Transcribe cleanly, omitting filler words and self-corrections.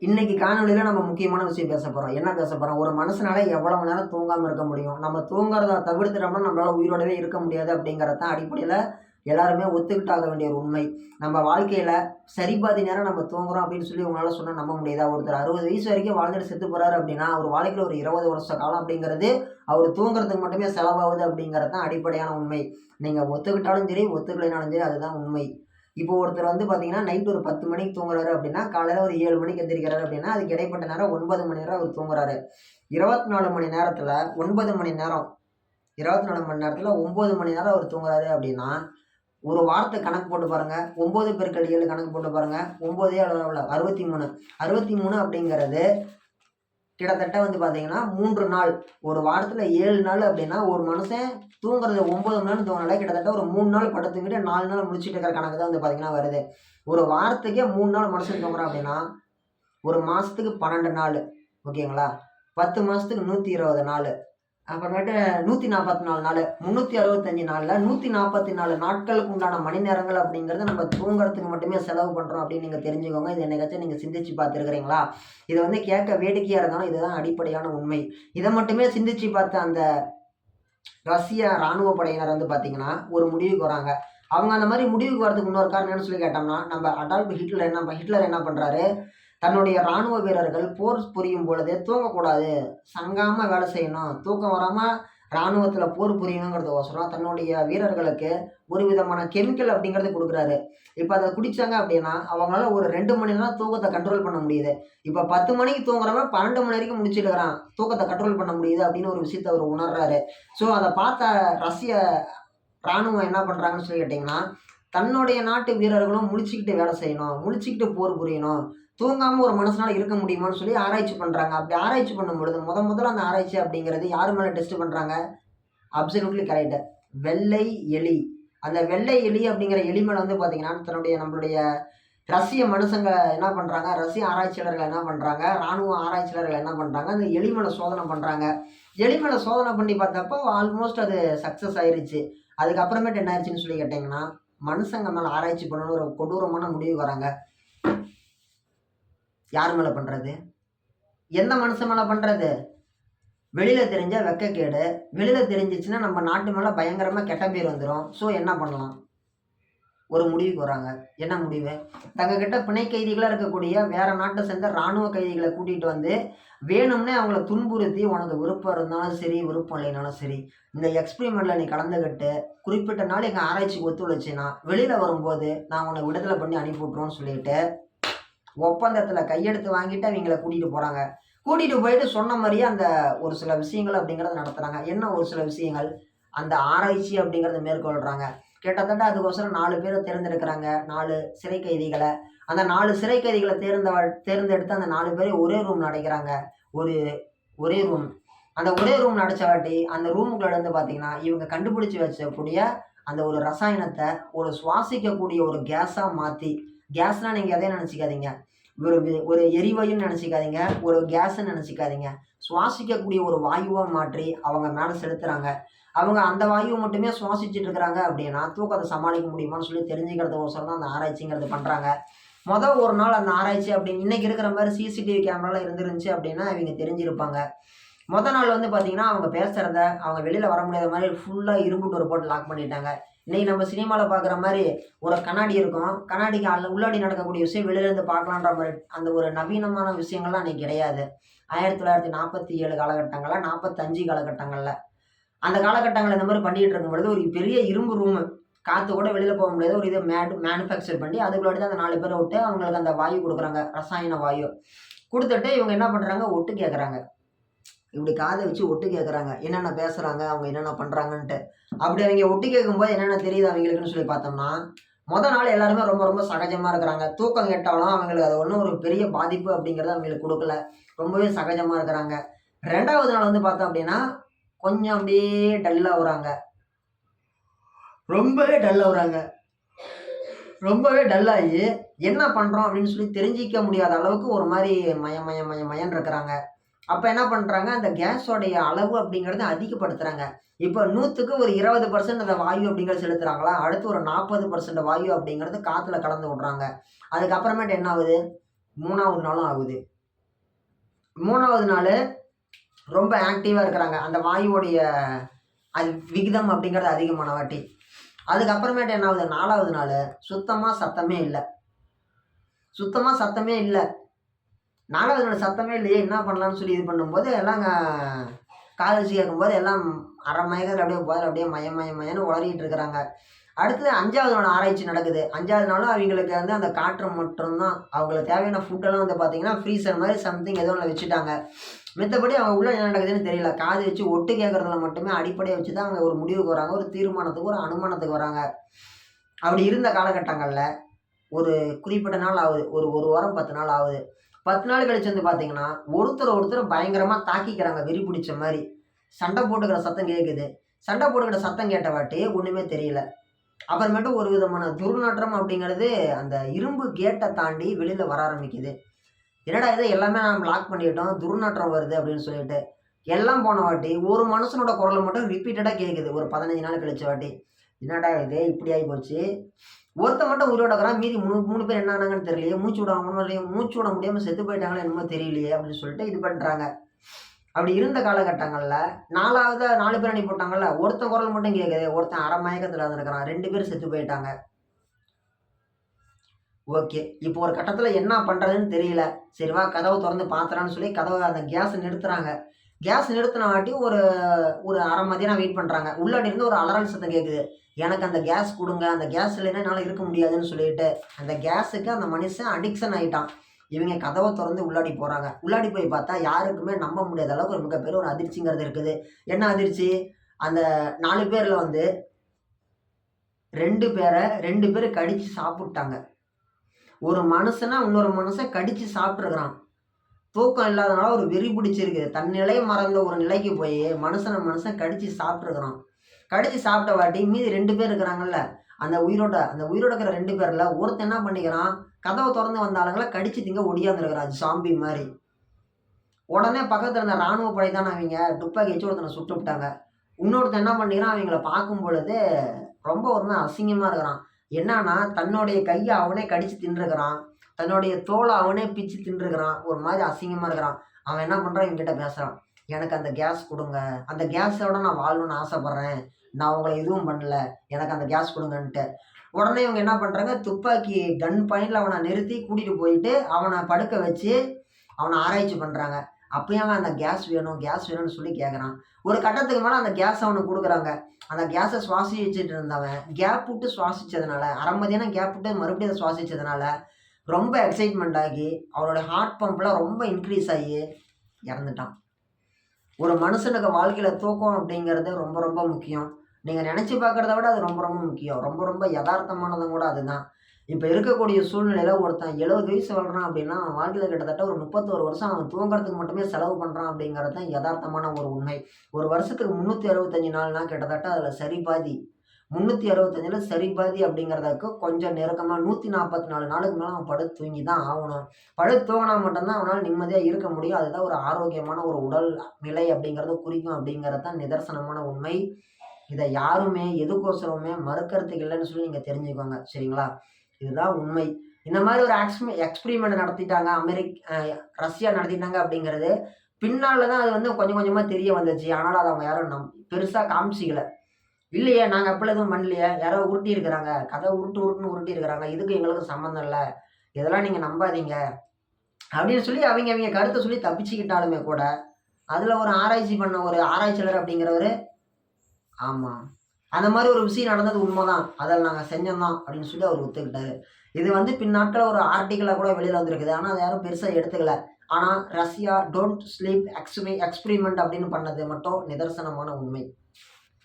இன்னைக்கு காணொலியில நம்ம முக்கியமான விஷயம் பேச போறோம். என்ன பேச போறோம்? ஒரு மனுஷனால எவ்வளவு நேரம் தூங்காம இருக்க முடியும்? நம்ம தூங்குறத தவிர்த்துட்டோம்னா நம்மளால உயிரோடவே இருக்க முடியாது அப்படிங்கிறது தான் அடிப்படையில எல்லாருமே ஒத்துக்கிட்டாக வேண்டிய ஒரு உண்மை. நம்ம வாழ்க்கையில சரி பாதி நேரம் நம்ம தூங்குறோம் அப்படின்னு சொல்லி உங்களால சொன்னா நம்ப முடியுதா? ஒருத்தர் 60 வயசு வரைக்கும் வாழ்ந்துட்டு செத்து போறாரு அப்படின்னா, அவர் வாழ்க்கையில ஒரு 20 வருஷ காலம் அப்படிங்கிறது அவர் தூங்குறதுக்கு மட்டுமே செலவாகுது அப்படிங்கிறது தான் அடிப்படையான உண்மை. நீங்க ஒத்துக்கிட்டாலும் சரி, ஒத்துக்கலைனாலும் சரி அதுதான் உண்மை. இப்போ ஒருத்தர் வந்து பார்த்தீங்கன்னா, நைட் ஒரு 10 மணிக்கு தூங்குறாரு அப்படின்னா, காலையில ஒரு 7 மணிக்கு எந்திரிக்கிறாரு அப்படின்னா, அதுக்கு இடைப்பட்ட நேரம் 9 மணி நேரம் அவர் தூங்குறாரு. 24 மணி நேரத்தில 9 மணி நேரம் 24 மணி நேரத்தில 9 மணி நேரம் அவர் தூங்குறாரு அப்படின்னா, ஒரு வாரத்த கணக்கு போட்டு பாருங்க. 9 பெருக்கல் 7 கணக்கு போட்டு பாருங்க. 9 7 எவ்வளோ? 63. 63 அப்படிங்கிறது கிட்டத்தட்ட வந்து பார்த்தீங்கன்னா, 3 நாள். ஒரு வாரத்தில 7 நாள் அப்படின்னா, ஒரு மனுஷன் தூங்குறது 9 மணி நேரம் தூங்குனாலே கிட்டத்தட்ட ஒரு 3 நாள் படுத்துக்கிட்டு 4 நாள் முழிச்சுட்டு இருக்கிற கணக்கு தான் வந்து பார்த்தீங்கன்னா வருது. ஒரு வாரத்துக்கே 3 நாள் மனுஷன் தூங்குறான் அப்படின்னா, ஒரு மாசத்துக்கு 12 நாளு. ஓகேங்களா? 10 மாசத்துக்கு 120 நாளு. அப்புறமேட்டு 144 நாளு. 365 நாள்ல 144 நாட்களுக்கு உண்டான மணி நேரங்கள் அப்படிங்கிறது நம்ம தூங்குறதுக்கு மட்டுமே செலவு பண்றோம் அப்படின்னு நீங்க தெரிஞ்சுக்கோங்க. இது என்னைக்காச்சும் நீங்க சிந்திச்சு பார்த்துருக்கிறீங்களா? இது வந்து கேட்க வேடிக்கையா இருந்தாலும் இதுதான் அடிப்படையான உண்மை. இத மட்டுமே சிந்திச்சு பார்த்த அந்த ரஷ்ய ராணுவ படையினர் வந்து பார்த்தீங்கன்னா, ஒரு முடிவுக்கு வராங்க. அவங்க அந்த மாரி முடிவுக்கு வரதுக்கு இன்னொரு காரணம் என்னன்னு சொல்லி கேட்டோம்னா, நம்ம அடால்ஃப் ஹிட்லர் என்ன பண்றாரு, தன்னுடைய ராணுவ வீரர்கள் போர் புரியும் பொழுது தூங்கக்கூடாது. சங்காம வேலை செய்யணும். தூக்கம் வராம ராணுவத்தில போர் புரியணுங்கிறதுக்கோசரம் தன்னுடைய வீரர்களுக்கு ஒரு விதமான கெமிக்கல் அப்படிங்கிறது குடுக்குறாரு. இப்ப அத குடிச்சாங்க அப்படின்னா, அவங்களால ஒரு 2 மணி நேரம் தூக்கத்த கண்ட்ரோல் பண்ண முடியுது. இப்ப 10 மணிக்கு தூங்குறவன் 12 மணி வரைக்கும் முழிச்சுட்டு இருக்கிறான். தூக்கத்த கண்ட்ரோல் பண்ண முடியுது அப்படின்னு ஒரு விஷயத்த அவரு உணர்றாரு. ஸோ அத பார்த்த ரஷ்ய ராணுவம் என்ன பண்றாங்கன்னு சொல்லி கேட்டீங்கன்னா, தன்னுடைய நாட்டு வீரர்களும் முழிச்சுக்கிட்டு வேலை செய்யணும். முழிச்சுக்கிட்டு போர் புரியணும். தூங்காம ஒரு மனுஷனால இருக்க முடியுமான்னு சொல்லி ஆராய்ச்சி பண்றாங்க. அப்படி ஆராய்ச்சி பண்ணும்பொழுது முதல்ல அந்த ஆராய்ச்சி அப்படிங்கிறது யார் மேல டெஸ்ட் பண்றாங்க? Absolutely correct. வெள்ளை எலி. அந்த வெள்ளை எலி அப்படிங்கிற எலி மேல வந்து பார்த்தீங்கன்னா, நம்மளுடைய ரஷ்ய மனுஷங்க என்ன பண்றாங்க, ரஷ்ய ஆராய்ச்சியாளர்கள் என்ன பண்றாங்க, ராணுவ ஆராய்ச்சியாளர்கள் என்ன பண்றாங்க, அந்த எலி மேல சோதனை பண்றாங்க. எலி மேல சோதனை பண்ணி பார்த்தப்போ ஆல்மோஸ்ட் அது சக்சஸ் ஆயிருச்சு. அதுக்கப்புறமேட்டு என்ன ஆயிருச்சுன்னு சொல்லி கேட்டீங்கன்னா, மனுஷங்க மேல ஆராய்ச்சி பண்ணணும்னு ஒரு கொடூரமான முடிவுக்கு வராங்க. யார் மேல பண்றது? எந்த மனுஷன் மேல பண்றது? வெளியில தெரிஞ்சா வெட்கக்கேடு. வெளியில தெரிஞ்சுச்சுன்னா நம்ம நாட்டு மேல பயங்கரமா கெட்ட பேர் வந்துரும். ஸோ என்ன பண்ணலாம்? ஒரு முடிவுக்கு வராங்க. என்ன முடிவு? தங்ககிட்ட பிணை கைதிகளா இருக்கக்கூடிய வேற நாட்ட சேர்ந்த ராணுவ கைதிகள கூட்டிட்டு வந்து, வேணும்னே அவங்கள துன்புறுத்தி, உனக்கு விருப்பம் இருந்தாலும் சரி, விருப்பம் இல்லைனாலும் சரி, இந்த எக்ஸ்பெரிமெண்ட்ல நீ கலந்துக்கிட்டு, குறிப்பிட்ட நாள் எங்க ஆராய்ச்சிக்கு ஒத்துழைச்சீன்னா, வெளியில வரும்போது நான் உன்ன விடுதலை பண்ணி அனுப்பி விட்டுருவோம்னு சொல்லிட்டு, ஒப்பந்தத்துல கையெழுத்து வாங்கிட்டு அவிங்கள கூட்டிட்டு போறாங்க. கூட்டிட்டு போயிட்டு சொன்ன மாரியே அந்த ஒரு சில விஷயங்கள் அப்படிங்கிறத நடத்துறாங்க. என்ன ஒரு சில விஷயங்கள்? அந்த ஆராய்ச்சி அப்படிங்கிறத மேற்கொள்றாங்க. கிட்டத்தட்ட அதுக்கோசரம் 4 பேர தேர்ந்தெடுக்கிறாங்க. 4 சிறை கைதிகள. அந்த 4 சிறை கைதிகள தேர்ந்தெடுத்து அந்த 4 பேரையும் ஒரே ரூம்ல அடைக்கிறாங்க. ஒரு ஒரே ரூம். அந்த ஒரே ரூம்ல அடைச்சவாட்டி, அந்த ரூமுக்குள்ள இருந்து பார்த்தீங்கன்னா, இவங்க கண்டுபிடிச்சு வச்சக்கூடிய அந்த ஒரு ரசாயனத்த ஒரு சுவாசிக்கக்கூடிய ஒரு கேஸா மாத்தி, கேஸ்னா நீங்க எதையும் நெனச்சுக்காதீங்க. ஒரு எரிவாயுன்னு நெனச்சுக்காதீங்க. ஒரு கேஸ்ன்னு நெனச்சுக்காதீங்க. சுவாசிக்கக்கூடிய ஒரு வாயுவா மாற்றி அவங்க மேல செலுத்துறாங்க. அவங்க அந்த வாயுவ மட்டுமே சுவாசிச்சுட்டு இருக்கிறாங்க அப்படின்னா, தூக்கத்த சமாளிக்க முடியுமான்னு சொல்லி தெரிஞ்சுக்கிறதுக்கோசரம் தான் அந்த ஆராய்ச்சிங்கிறது பண்றாங்க. ஒரு நாள் அந்த ஆராய்ச்சி அப்படின்னு இன்னைக்கு இருக்கிற மாரி சிசிடிவி கேமராலாம் இருந்துருந்துச்சு அப்படின்னா, இவங்க தெரிஞ்சிருப்பாங்க. நாள் வந்து பார்த்தீங்கன்னா, அவங்க பேசுறத, அவங்க வெளியில வர முடியாத மாரி ஃபுல்லா இரும்பு டோர் போட்டு லாக் பண்ணிட்டாங்க. இன்னைக்கு நம்ம சினிமால பார்க்குற மாரி ஒரு கண்ணாடி இருக்கும். கண்ணாடிக்கு உள்ளாடி நடக்கக்கூடிய விஷயம் வெளியில இருந்து பார்க்கலான்ற மாரி, அந்த ஒரு நவீனமான விஷயங்கள்லாம் அன்னைக்கு கிடையாது. 1947 காலகட்டங்கள்ல, 45 காலகட்டங்கள்ல. அந்த காலகட்டங்கள்ல இந்த மாரி பண்ணிட்டு இருக்கும்பொழுது, ஒரு பெரிய இரும்பு ரூமு. காத்து கூட வெளியில போக முடியாது. ஒரு இத மேனுஃபேக்சர் பண்ணி, அதுக்குள்ளாடி தான் அந்த 4 பேர விட்டு அவங்களுக்கு அந்த வாயு குடுக்குறாங்க. ரசாயன வாயு. குடுத்துட்டு இவங்க என்ன பண்றாங்க, ஒட்டு கேட்கறாங்க. இப்படி காத வச்சு ஒட்டு கேட்கறாங்க. என்னென்ன பேசுறாங்க, அவங்க என்னென்ன பண்றாங்கன்ட்டு. அப்படி அவைங்க ஒட்டு கேட்கும்போது என்னென்ன தெரியுது அவைங்களுக்குன்னு சொல்லி பார்த்தோம்னா, நாள் எல்லாருமே ரொம்ப ரொம்ப சகஜமா இருக்கிறாங்க. தூக்கம் கெட்டாலும் அவங்களுக்கு அது ஒண்ணும் ஒரு பெரிய பாதிப்பு அப்படிங்கிறது அவங்களுக்கு குடுக்கல. ரொம்பவே சகஜமா இருக்கிறாங்க. 2வது நாள் வந்து பார்த்தோம் அப்படின்னா, கொஞ்சம் அப்படியே டல்லா ஆவுறாங்க. ரொம்பவே டல் ஆவுறாங்க. ரொம்பவே டல் ஆயி, என்ன பண்றோம் அப்படின்னு சொல்லி தெரிஞ்சுக்க முடியாத அளவுக்கு ஒரு மாரி மயன்னு இருக்கிறாங்க. அப்ப என்ன பண்றாங்க, அந்த கேஸோடைய அளவு அப்படிங்கிறத அதிகப்படுத்துறாங்க. இப்ப 100க்கு ஒரு 20% அந்த வாயு அப்படிங்கிறது செலுத்துறாங்களா, அடுத்து ஒரு 40% வாயு அப்படிங்கிறது காத்துல கலந்து விடுறாங்க. அதுக்கப்புறமேட்டு என்ன ஆகுது, 3வது நாளும் ஆகுது. 3வது நாள் ரொம்ப ஆக்டிவாக இருக்கிறாங்க. அந்த வாயுவோடைய அது விகிதம் அப்படிங்கிறது அதிகமான வாட்டி. அதுக்கப்புறமேட்டு என்ன ஆகுது, 4வது நாள் சுத்தமாக சத்தமே இல்லை. சுத்தமாக சத்தமே இல்லை. 4வது நாள் சத்தமே இல்லையே, என்ன பண்ணலான்னு சொல்லி இது பண்ணும்போது எல்லாம் காது வச்சு கேட்கும்போது எல்லாம் அரை மயக்கத்தில் அப்படியே போதில் அப்படியே மயன்னு உளறிட்டு இருக்கிறாங்க. அடுத்தது 5வது நாள் ஆராய்ச்சி நடக்குது. 5வது நாளும் அவங்களுக்கு வந்து அந்த காற்று மட்டும்தான், அவங்களுக்கு தேவையான ஃபுட்டெல்லாம் வந்து பார்த்தீங்கன்னா ஃப்ரீசர் மாதிரி சம்திங் ஏதோ ஒன்று வச்சுட்டாங்க. மித்தபடி அவங்க உள்ள என்ன நடக்குதுன்னு தெரியல. காது வச்சு ஒட்டு கேட்குறதுல மட்டுமே அடிப்படையை வச்சு தான் அவங்க ஒரு முடிவுக்கு வராங்க, ஒரு தீர்மானத்துக்கு, ஒரு அனுமானத்துக்கு வராங்க. அப்படி இருந்த காலகட்டங்களில் ஒரு குறிப்பிட்ட நாள் ஆகுது, ஒரு வாரம் 10 நாள் ஆகுது. 10 நாள் கழிச்சு வந்து பார்த்தீங்கன்னா ஒருத்தர் பயங்கரமாக தாக்கிக்கிறாங்க, வெறி பிடிச்ச மாதிரி. சண்டை போட்டுக்கிற சத்தம் கேட்குது. சண்டை போட்டுக்கிற சத்தம் கேட்ட வாட்டி ஒன்றுமே தெரியல. அப்புறமேட்டு ஒரு விதமான துர்நாற்றம் அப்படிங்கிறது அந்த இரும்பு கேட்டை தாண்டி வெளியில் வர ஆரம்பிக்குது. என்னடா இது, எல்லாமே நாம் லாக் பண்ணிட்டோம், துர்நாற்றம் வருது அப்படின்னு சொல்லிட்டு எல்லாம் போன வாட்டி ஒரு மனுஷனோட குரல் மட்டும் ரிப்பீட்டடாக கேட்குது. ஒரு 15 நாள் கழிச்ச வாட்டி என்னடா இது இப்படி ஆகி போச்சு. ஒருத்த மட்டும் உயிரோட இருக்கிறான், மீதி 3 பேர் என்ன ஆனாங்கன்னு தெரியலையே, மூச்சு விட முடியாமல் செத்து போயிட்டாங்களே என்னமோ தெரியலையே அப்படின்னு சொல்லிட்டு இது பண்ணுறாங்க. அப்படி இருந்த காலகட்டங்களில் 4 பேர் அனுப்பி போட்டாங்கல்ல, ஒருத்தன் குரல் மட்டும் கேட்குது. ஒருத்தன் அரை மயக்கத்தில் இருந்திருக்கிறான், 2 பேர் செத்து போயிட்டாங்க. ஓகே, இப்போ ஒரு கட்டத்தில் என்ன பண்ணுறதுன்னு தெரியல. சரி வா கதவை திறந்து பார்த்துறான்னு சொல்லி கதவை அந்த கேஸை நிறுத்துறாங்க. கேஸ் நிறுத்தின வாட்டி ஒரு அரை மதியம் வெயிட் பண்ணுறாங்க. உள்ளாடி இருந்து ஒரு அலறல் சத்தம் கேட்குது. எனக்கு அந்த கேஸ் கொடுங்க, அந்த கேஸ் இல்லைன்னா என்னால் இருக்க முடியாதுன்னு சொல்லிட்டு அந்த கேஸுக்கு அந்த மனுஷன் அடிக்ஷன் ஆகிட்டான். இவங்க கதவை திறந்து உள்ளாடி போகிறாங்க. உள்ளாடி போய் பார்த்தா யாருக்குமே நம்ப முடியாத அளவுக்கு ஒரு மிகப்பெரிய ஒரு அதிர்ச்சிங்கிறது இருக்குது. என்ன அதிர்ச்சி, அந்த 4 பேரில் வந்து 2 பேரை கடித்து சாப்பிட்டாங்க. ஒரு மனுஷனா இன்னொரு மனுஷன் கடித்து சாப்பிட்ருக்கிறான். தூக்கம் இல்லாதனால ஒரு வெறி பிடிச்சிருக்கு. தன் நிலையை மறந்த ஒரு நிலைக்கு போய் மனுஷன் கடித்து சாப்பிட்ருக்கிறான். கடித்து சாப்பிட்ட வாட்டி மீதி 2 பேர் இருக்கிறாங்கல்ல, அந்த உயிரோட இருக்கிற 2 பேரில் ஒருத்தன் என்ன பண்ணிக்கிறான், கதவை திறந்து வந்த ஆளுங்களை கடிச்சு திங்க ஒடியாந்துருக்கிறான் சாம்பி மாதிரி. உடனே பக்கத்தில் இருந்த இராணுவ படை தான் அவங்க துப்பாக்கி வச்சு ஒருத்தனை சுட்டு விட்டாங்க. இன்னொருத்தன் என்ன பண்ணிக்கிறான், அவங்கள பார்க்கும் பொழுது ரொம்ப ஒரு அசிங்கமாக இருக்கிறான். என்னன்னா தன்னுடைய கையை அவனே கடிச்சு தின்றுக்கிறான், தன்னுடைய தோலை அவனே பிச்சு தின்றுக்கிறான், ஒரு மாதிரி அசிங்கமாக இருக்கிறான். அவன் என்ன பண்ணுறான், இவங்கிட்ட பேசுகிறான், எனக்கு அந்த கேஸ் கொடுங்க, அந்த கேஸோட நான் வாழணும்னு ஆசைப்பட்றேன், நான் உங்களை எதுவும் பண்ணல, எனக்கு அந்த கேஸ் கொடுங்கன்ட்டு. உடனே இவங்க என்ன பண்ணுறாங்க, துப்பாக்கி கன் பாயிண்டில் அவனை நிறுத்தி கூட்டிகிட்டு போயிட்டு அவனை படுக்க வச்சு அவனை ஆராய்ச்சி பண்ணுறாங்க. அப்பயும் அவன் அந்த கேஸ் வேணும்னு சொல்லி கேட்குறான். ஒரு கட்டத்துக்கு மேலே அந்த கேஸ் அவனுக்கு கொடுக்குறாங்க. அந்த கேஸை சுவாசிச்சுட்டு இருந்தவன் கேப் விட்டு சுவாசித்ததுனால, அரை மதியானம் கேப் விட்டு மறுபடியும் அதை சுவாசித்ததுனால ரொம்ப எக்ஸைட்மெண்ட் ஆகி அவனோட ஹார்ட் பம்ப்லாம் ரொம்ப இன்க்ரீஸ் ஆகி இறந்துட்டான். ஒரு மனுஷனுக்கு வாழ்க்கையில் தூக்கம் அப்படிங்கிறது ரொம்ப ரொம்ப முக்கியம். நீங்கள் நினச்சி பார்க்குறத விட அது ரொம்ப ரொம்ப முக்கியம். ரொம்ப யதார்த்தமானதும் கூட அதுதான். இப்போ இருக்கக்கூடிய சூழ்நிலையில் ஒருத்தன் 70 வயசு வாழ்கிறான் அப்படின்னா அவன் வாழ்க்கையில் கிட்டத்தட்ட ஒரு 31 வருஷம் அவன் தூங்குறதுக்கு மட்டுமே செலவு பண்ணுறான் அப்படிங்கிறது தான் யதார்த்தமான ஒரு உண்மை. ஒரு வருஷத்துக்கு 365 நாள்னா கிட்டத்தட்ட அதில் சரிபாதி 365 சரிபாதி அப்படிங்கிறதுக்கு கொஞ்சம் நெருக்கமாக 144 நாளுக்கு மேலே அவன் படுத்து தூங்கி தான் ஆகணும். படுத்து தூங்கினா மட்டும்தான் அவனால் நிம்மதியாக இருக்க முடியும். அதுதான் ஒரு ஆரோக்கியமான ஒரு உடல் நிலை அப்படிங்கிறத குறிக்கும் அப்படிங்கிறது தான் நிதர்சனமான உண்மை. இதை யாருமே எதுக்கோசரமே மறுக்கிறதுக்கு இல்லைன்னு சொல்லி நீங்கள் தெரிஞ்சுக்கோங்க, சரிங்களா? இதுதான் உண்மை. இந்த மாதிரி ஒரு எக்ஸ்பிரிமெண்ட் நடத்திட்டாங்க, ரஷ்யா நடத்திட்டாங்க அப்படிங்கிறது பின்னால் தான் அது வந்து கொஞ்சம் கொஞ்சமாக தெரிய வந்துச்சு. ஆனால் அதை அவங்க யாரும் பெருசாக காமிச்சிக்கல. இல்லையே, நாங்கள் அப்பெல்லாம் எதுவும் பண்ணலையே, யாரோ உருட்டி இருக்கிறாங்க, கதை உருட்டி இருக்கிறாங்க, இதுக்கு எங்களுக்கு சம்மந்தம் இல்லை, இதெல்லாம் நீங்கள் நம்பாதீங்க அப்படின்னு சொல்லி அவங்க கருத்தை சொல்லி தப்பிச்சுக்கிட்டாலுமே கூட அதில் ஒரு ஆராய்ச்சி பண்ண ஒரு ஆராய்ச்சியாளர் அப்படிங்கிறவர், ஆமாம் அந்த மாதிரி ஒரு விஷயம் நடந்தது உண்மைதான், அதில் நாங்கள் செஞ்சோம் தான் அப்படின்னு சொல்லி அவர் ஒத்துக்கிட்டாரு. இது வந்து பின்னாட்கள் ஒரு ஆர்டிக்கலாக கூட வெளியில் வந்திருக்குது. ஆனால் அதை யாரும் பெருசாக எடுத்துக்கல. ஆனால் ரஷ்யா டோன்ட் ஸ்லீப் எக்ஸ்பிரிமெண்ட் அப்படின்னு பண்ணது மட்டும் நிதர்சனமான உண்மை.